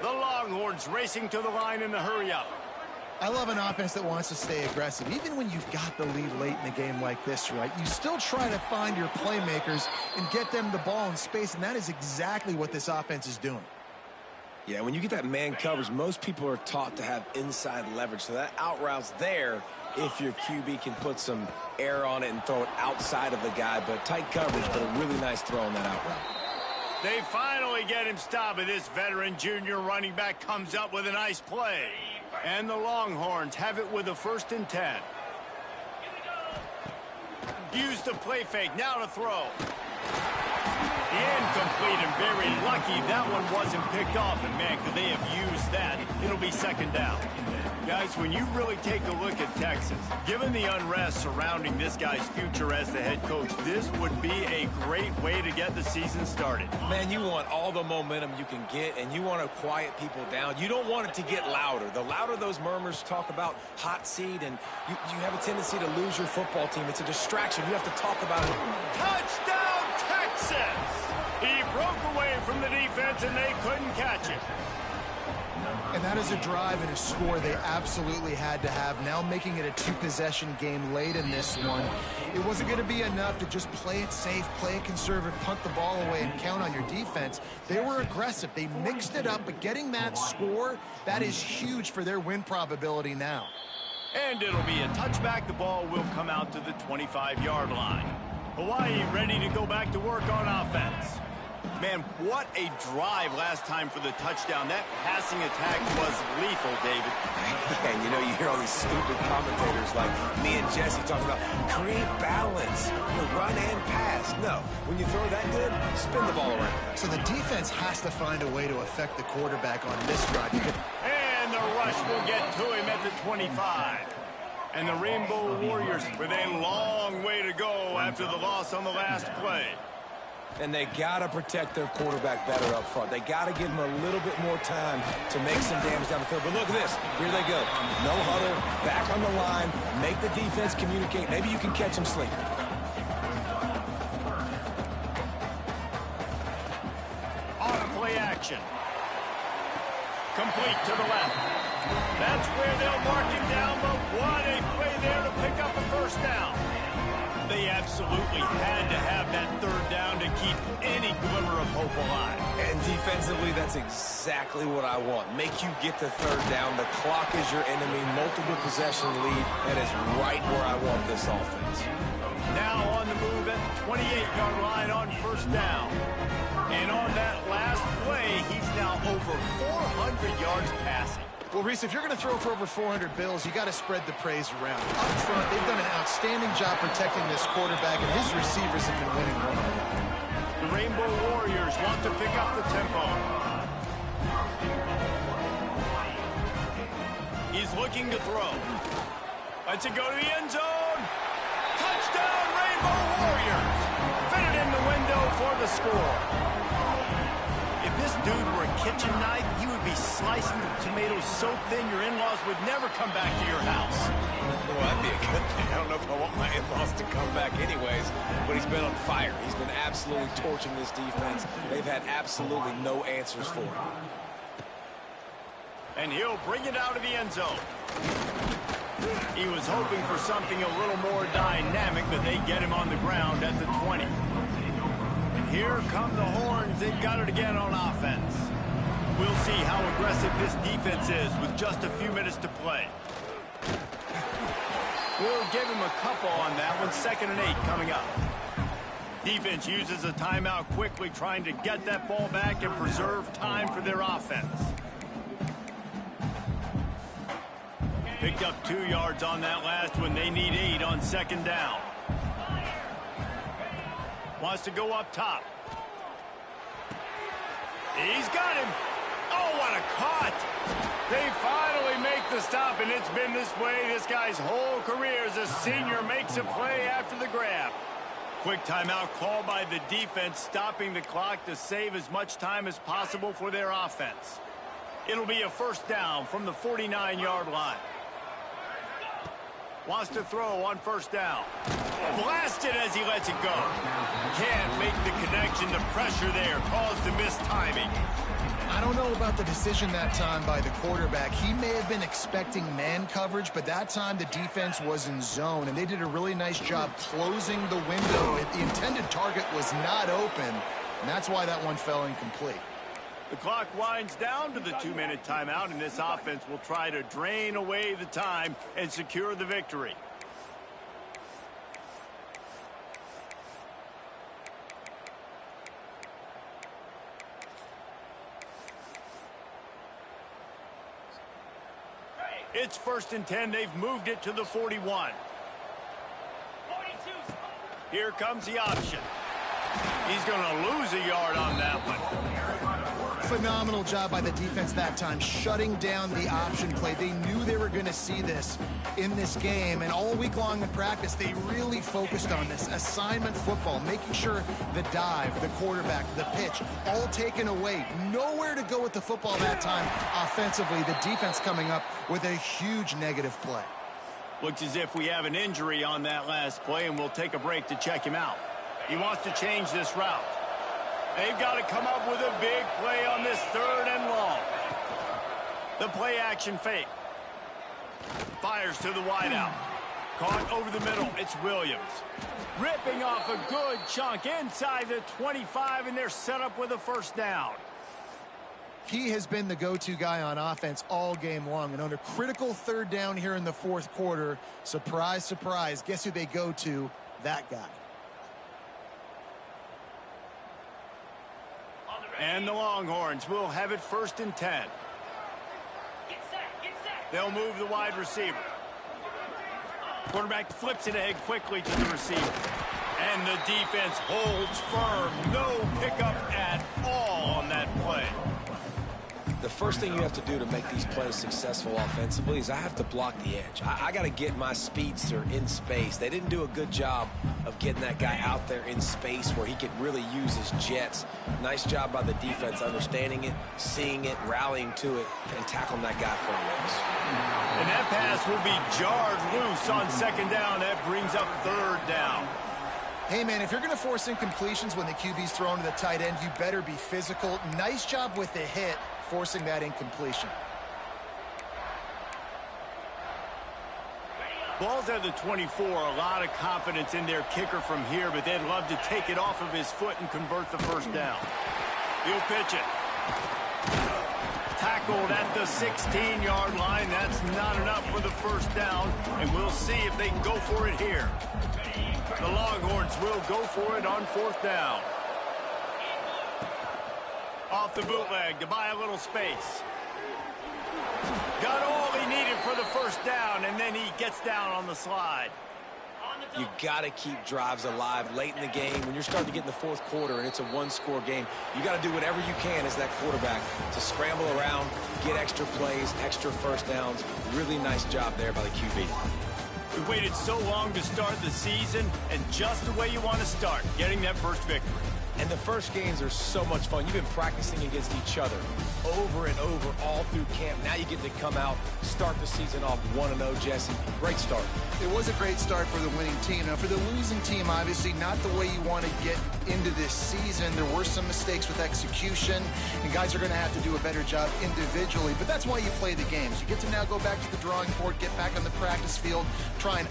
The Longhorns racing to the line in the hurry-up. I love an offense that wants to stay aggressive. Even when you've got the lead late in a game like this, right, you still try to find your playmakers and get them the ball in space, and that is exactly what this offense is doing. Yeah, when you get that man coverage, most people are taught to have inside leverage. So that out route's there if your QB can put some air on it and throw it outside of the guy. But tight coverage, but a really nice throw on that out route. They finally get him stopped, but this veteran junior running back comes up with a nice play. And the Longhorns have it with a 1st and 10. Use the play fake, now to throw. Incomplete, and very lucky that one wasn't picked off. And, man, could they have used that? It'll be second down. Guys, when you really take a look at Texas, given the unrest surrounding this guy's future as the head coach, this would be a great way to get the season started. Man, you want all the momentum you can get, and you want to quiet people down. You don't want it to get louder. The louder those murmurs talk about hot seat, and you have a tendency to lose your football team. It's a distraction. You have to talk about it. Touchdown, Texas! He broke away from the defense, and they couldn't catch it. And that is a drive and a score they absolutely had to have. Now making it a two-possession game late in this one. It wasn't going to be enough to just play it safe, play it conservative, punt the ball away, and count on your defense. They were aggressive. They mixed it up, but getting that score, that is huge for their win probability now. And it'll be a touchback. The ball will come out to the 25-yard line. Hawaii ready to go back to work on offense. Man, what a drive last time for the touchdown. That passing attack was lethal, David. And you know, you hear all these stupid commentators like me and Jesse talking about create balance, run and pass. No, when you throw that good, spin the ball around. So the defense has to find a way to affect the quarterback on this drive. And the rush will get to him at the 25. And the Rainbow Warriors with a long way to go after the loss on the last play. And they got to protect their quarterback better up front. They got to give him a little bit more time to make some damage down the field. But look at this. Here they go. No huddle, back on the line, make the defense communicate. Maybe you can catch them sleeping. On play action. Complete to the left. That's where they'll mark him down, but what a play there to pick up a first down. They absolutely had to have that third down to keep any glimmer of hope alive. And defensively, that's exactly what I want. Make you get the third down. The clock is your enemy. Multiple possession lead. That is right where I want this offense. Now on the move at the 28-yard line on first down. And on that last play, he's now over 400 yards passing. Well, Reese, if you're going to throw for over 400 bills, you got to spread the praise around. Up front, they've done an outstanding job protecting this quarterback, and his receivers have been winning well. The Rainbow Warriors want to pick up the tempo. He's looking to throw. Lets it go to the end zone. Touchdown, Rainbow Warriors! Fitted in the window for the score. If this dude were a kitchen knife, he would be slicing the tomatoes so thin your in-laws would never come back to your house. Well, that'd be a good thing. I don't know if I want my in-laws to come back anyways, but he's been on fire. He's been absolutely torching this defense. They've had absolutely no answers for him. And he'll bring it out of the end zone. He was hoping for something a little more dynamic, but they get him on the ground at the 20. Here come the horns. They've got it again on offense. We'll see how aggressive this defense is with just a few minutes to play. We'll give him a couple on that one. 2nd and 8 coming up. Defense uses a timeout quickly, trying to get that ball back and preserve time for their offense. Picked up 2 yards on that last one. They need 8 on 2nd down. Wants to go up top. He's got him. Oh, what a cut. They finally make the stop, and it's been this way this guy's whole career as a senior. Makes a play after the grab. Quick timeout called by the defense, stopping the clock to save as much time as possible for their offense. It'll be a first down from the 49-yard line. Wants to throw on first down. Blasted as he lets it go. Can't make the connection. The pressure there caused the missed timing. I don't know about the decision that time by the quarterback. He may have been expecting man coverage, but that time the defense was in zone, and they did a really nice job closing the window. The intended target was not open, and that's why that one fell incomplete. The clock winds down to the 2-minute timeout, and this offense will try to drain away the time and secure the victory. It's 1st and 10. They've moved it to the 41. Here comes the option. He's going to lose a yard on that one. Phenomenal job by the defense that time, shutting down the option play. They knew they were going to see this in this game, and all week long in practice, they really focused on this assignment football, making sure the dive, the quarterback, the pitch, all taken away. Nowhere to go with the football that time offensively. The defense coming up with a huge negative play. Looks as if we have an injury on that last play, and we'll take a break to check him out. He wants to change this route. They've got to come up with a big play on this 3rd and long. The play action fake. Fires to the wideout. Caught over the middle. It's Williams. Ripping off a good chunk inside the 25, and they're set up with a first down. He has been the go-to guy on offense all game long. And on a critical 3rd down here in the 4th quarter, surprise, surprise, guess who they go to? That guy. And the Longhorns will have it 1st and 10. They'll move the wide receiver. Quarterback flips it ahead quickly to the receiver. And the defense holds firm. No pickup at all on that play. The first thing you have to do to make these plays successful offensively is I have to block the edge. I got to get my speedster in space. They didn't do a good job of getting that guy out there in space where he could really use his jets. Nice job by the defense understanding it, seeing it, rallying to it, and tackling that guy for a loss. And that pass will be jarred loose on 2nd down. That brings up 3rd down. Hey, man, if you're going to force incompletions when the QB's thrown to the tight end, you better be physical. Nice job with the hit, forcing that incompletion. Ball's at the 24. A lot of confidence in their kicker from here, but they'd love to take it off of his foot and convert the first down. He'll pitch it. Tackled at the 16-yard line. That's not enough for the first down, and we'll see if they can go for it here. The Longhorns will go for it on 4th down. Off the bootleg to buy a little space. Got all he needed for the first down, and then he gets down on the slide. You got to keep drives alive late in the game. When you're starting to get in the 4th quarter and it's a 1-score game, you got to do whatever you can as that quarterback to scramble around, get extra plays, extra first downs. Really nice job there by the QB. We waited so long to start the season, and just the way you want to start, getting that first victory. And the first games are so much fun. You've been practicing against each other over and over all through camp. Now you get to come out, start the season off 1-0, Jesse. Great start. It was a great start for the winning team. Now, for the losing team, obviously not the way you want to get into this season. There were some mistakes with execution, and guys are going to have to do a better job individually. But that's why you play the games. You get to now go back to the drawing board, get back on the practice field, try and